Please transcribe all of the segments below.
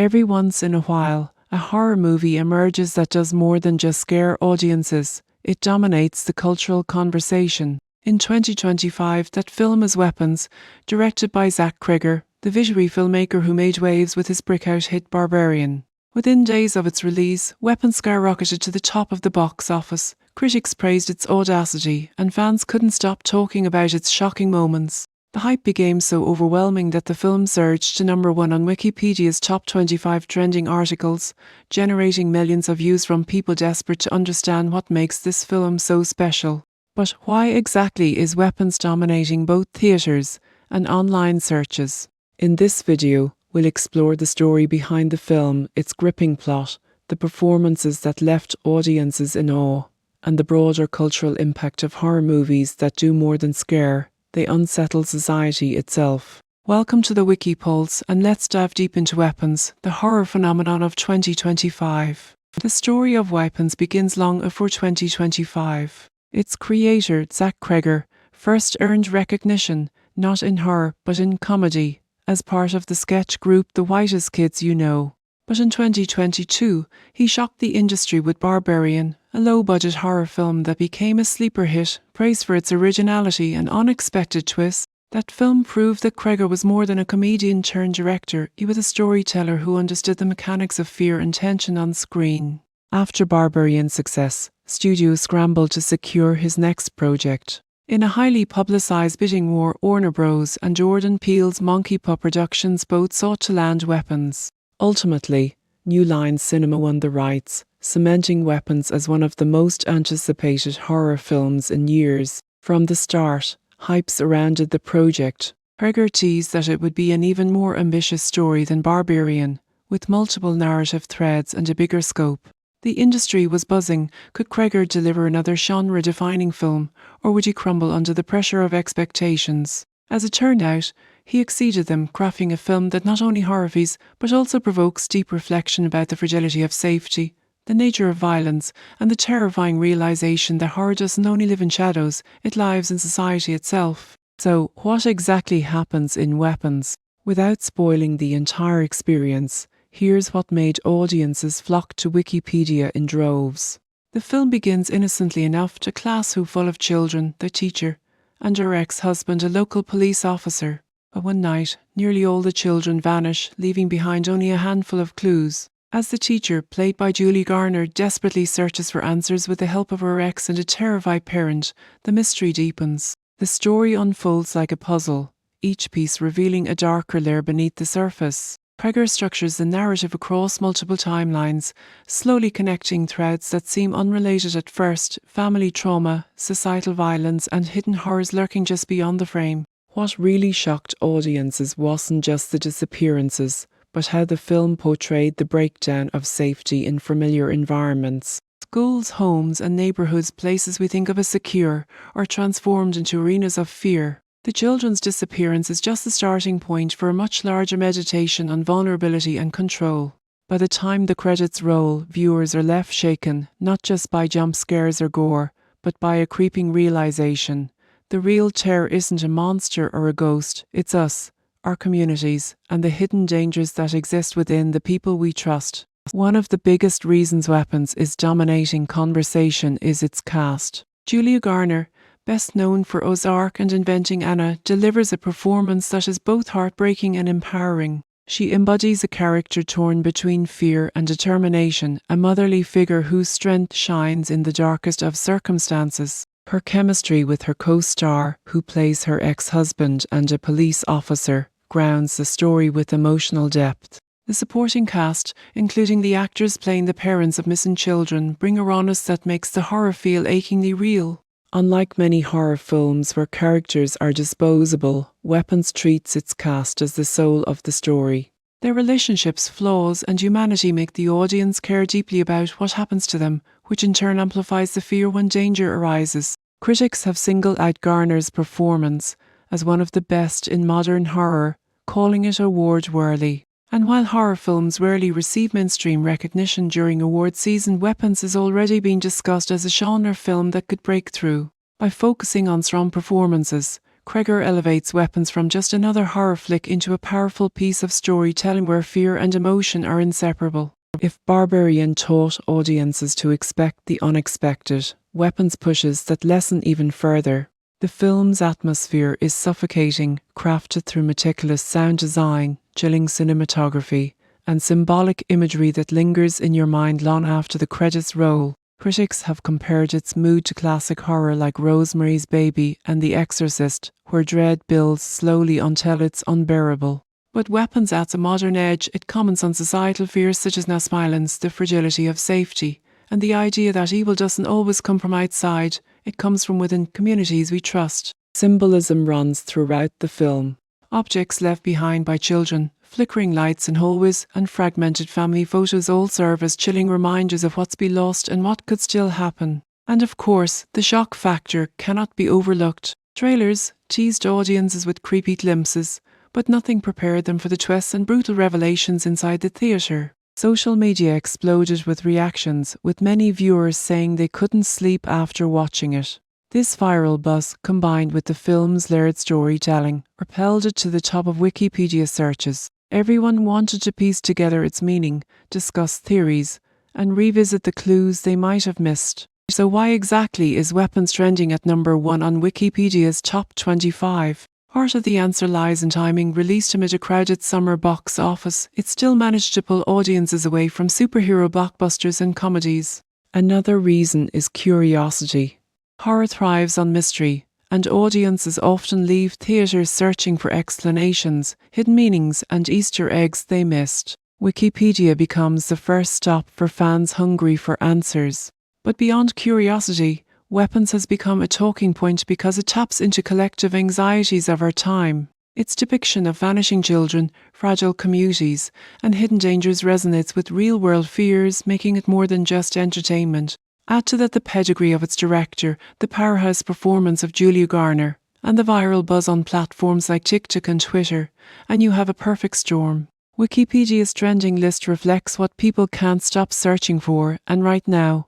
Every once in a while, a horror movie emerges that does more than just scare audiences. It dominates the cultural conversation. In 2025, that film is Weapons, directed by Zach Cregger, the visionary filmmaker who made waves with his breakout hit Barbarian. Within days of its release, Weapons skyrocketed to the top of the box office. Critics praised its audacity, and fans couldn't stop talking about its shocking moments. The hype became so overwhelming that the film surged to number 1 on Wikipedia's top 25 trending articles, generating millions of views from people desperate to understand what makes this film so special. But why exactly is Weapons dominating both theatres and online searches? In this video, we'll explore the story behind the film, its gripping plot, the performances that left audiences in awe, and the broader cultural impact of horror movies that do more than scare. They unsettle society itself. Welcome to the Wiki Pulse, and let's dive deep into Weapons, the horror phenomenon of 2025. The story of Weapons begins long before 2025. Its creator, Zach Cregger, first earned recognition, not in horror but in comedy, as part of the sketch group The Whitest Kids You Know. But in 2022, he shocked the industry with Barbarian, a low-budget horror film that became a sleeper hit, praised for its originality and unexpected twists. That film proved that Cregger was more than a comedian-turned-director. He was a storyteller who understood the mechanics of fear and tension on screen. After Barbarian's success, studios scrambled to secure his next project. In a highly publicized bidding war, Warner Bros. And Jordan Peele's Monkey Paw Productions both sought to land Weapons. Ultimately, New Line Cinema won the rights, cementing Weapons as one of the most anticipated horror films in years. From the start, hype surrounded the project. Cregger teased that it would be an even more ambitious story than Barbarian, with multiple narrative threads and a bigger scope. The industry was buzzing. Could Cregger deliver another genre-defining film, or would he crumble under the pressure of expectations? As it turned out, he exceeded them, crafting a film that not only horrifies but also provokes deep reflection about the fragility of safety, the nature of violence, and the terrifying realization that horror doesn't only live in shadows, it lives in society itself. So, what exactly happens in Weapons? Without spoiling the entire experience, here's what made audiences flock to Wikipedia in droves. The film begins innocently enough to class who full of children, the teacher, and her ex-husband, a local police officer. But one night, nearly all the children vanish, leaving behind only a handful of clues. As the teacher, played by Julia Garner, desperately searches for answers with the help of her ex and a terrified parent, the mystery deepens. The story unfolds like a puzzle, each piece revealing a darker layer beneath the surface. Cregger structures the narrative across multiple timelines, slowly connecting threads that seem unrelated at first: family trauma, societal violence, and hidden horrors lurking just beyond the frame. What really shocked audiences wasn't just the disappearances, but how the film portrayed the breakdown of safety in familiar environments. Schools, homes, and neighbourhoods, places we think of as secure, are transformed into arenas of fear. The children's disappearance is just the starting point for a much larger meditation on vulnerability and control. By the time the credits roll, viewers are left shaken, not just by jump scares or gore, but by a creeping realization. The real terror isn't a monster or a ghost, it's us, our communities, and the hidden dangers that exist within the people we trust. One of the biggest reasons Weapons is dominating conversation is its cast. Julia Garner, best known for Ozark and Inventing Anna, delivers a performance that is both heartbreaking and empowering. She embodies a character torn between fear and determination, a motherly figure whose strength shines in the darkest of circumstances. Her chemistry with her co-star, who plays her ex-husband and a police officer, grounds the story with emotional depth. The supporting cast, including the actors playing the parents of missing children, bring a rawness that makes the horror feel achingly real. Unlike many horror films where characters are disposable, Weapons treats its cast as the soul of the story. Their relationships, flaws, and humanity make the audience care deeply about what happens to them, which in turn amplifies the fear when danger arises. Critics have singled out Garner's performance as one of the best in modern horror, calling it award-worthy. And while horror films rarely receive mainstream recognition during award season, Weapons is already being discussed as a genre film that could break through. By focusing on strong performances, Cregger elevates Weapons from just another horror flick into a powerful piece of storytelling where fear and emotion are inseparable. If Barbarian taught audiences to expect the unexpected, Weapons pushes that lesson even further. The film's atmosphere is suffocating, crafted through meticulous sound design, chilling cinematography, and symbolic imagery that lingers in your mind long after the credits roll. Critics have compared its mood to classic horror like Rosemary's Baby and The Exorcist, where dread builds slowly until it's unbearable. But Weapons adds a modern edge. It comments on societal fears such as mass violence, the fragility of safety, and the idea that evil doesn't always come from outside, it comes from within communities we trust. Symbolism runs throughout the film. Objects left behind by children, flickering lights in hallways, and fragmented family photos all serve as chilling reminders of what's been lost and what could still happen. And of course, the shock factor cannot be overlooked. Trailers teased audiences with creepy glimpses, but nothing prepared them for the twists and brutal revelations inside the theatre. Social media exploded with reactions, with many viewers saying they couldn't sleep after watching it. This viral buzz, combined with the film's layered storytelling, propelled it to the top of Wikipedia searches. Everyone wanted to piece together its meaning, discuss theories, and revisit the clues they might have missed. So why exactly is Weapons trending at number 1 on Wikipedia's top 25? Part of the answer lies in timing. Released amid a crowded summer box office, it still managed to pull audiences away from superhero blockbusters and comedies. Another reason is curiosity. Horror thrives on mystery, and audiences often leave theatres searching for explanations, hidden meanings, and Easter eggs they missed. Wikipedia becomes the first stop for fans hungry for answers. But beyond curiosity, Weapons has become a talking point because it taps into collective anxieties of our time. Its depiction of vanishing children, fragile communities, and hidden dangers resonates with real-world fears, making it more than just entertainment. Add to that the pedigree of its director, the powerhouse performance of Julia Garner, and the viral buzz on platforms like TikTok and Twitter, and you have a perfect storm. Wikipedia's trending list reflects what people can't stop searching for, and right now,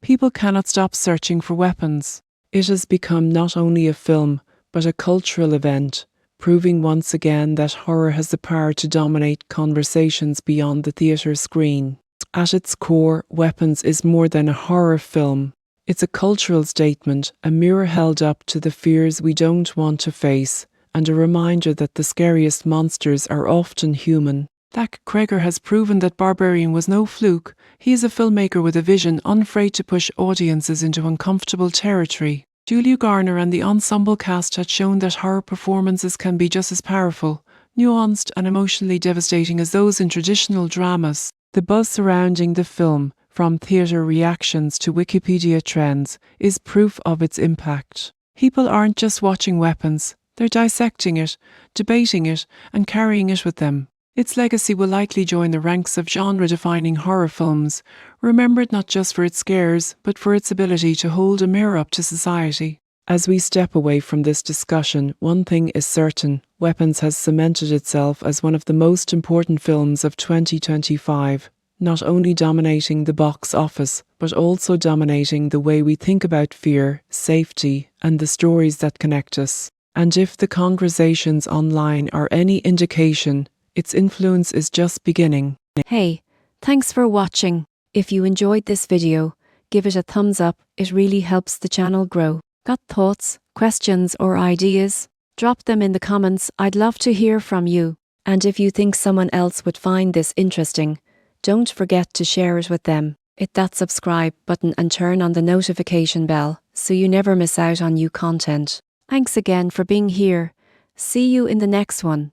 people cannot stop searching for Weapons. It has become not only a film, but a cultural event, proving once again that horror has the power to dominate conversations beyond the theatre screen. At its core, Weapons is more than a horror film. It's a cultural statement, a mirror held up to the fears we don't want to face, and a reminder that the scariest monsters are often human. Zach Cregger has proven that Barbarian was no fluke. He is a filmmaker with a vision, unafraid to push audiences into uncomfortable territory. Julia Garner and the ensemble cast had shown that horror performances can be just as powerful, nuanced, and emotionally devastating as those in traditional dramas. The buzz surrounding the film, from theatre reactions to Wikipedia trends, is proof of its impact. People aren't just watching Weapons, they're dissecting it, debating it, and carrying it with them. Its legacy will likely join the ranks of genre-defining horror films, remembered not just for its scares, but for its ability to hold a mirror up to society. As we step away from this discussion, one thing is certain: Weapons has cemented itself as one of the most important films of 2025, not only dominating the box office, but also dominating the way we think about fear, safety, and the stories that connect us. And if the conversations online are any indication, its influence is just beginning. Hey, thanks for watching. If you enjoyed this video, give it a thumbs up. It really helps the channel grow. Got thoughts, questions, or ideas? Drop them in the comments. I'd love to hear from you. And if you think someone else would find this interesting, don't forget to share it with them. Hit that subscribe button and turn on the notification bell so you never miss out on new content. Thanks again for being here. See you in the next one.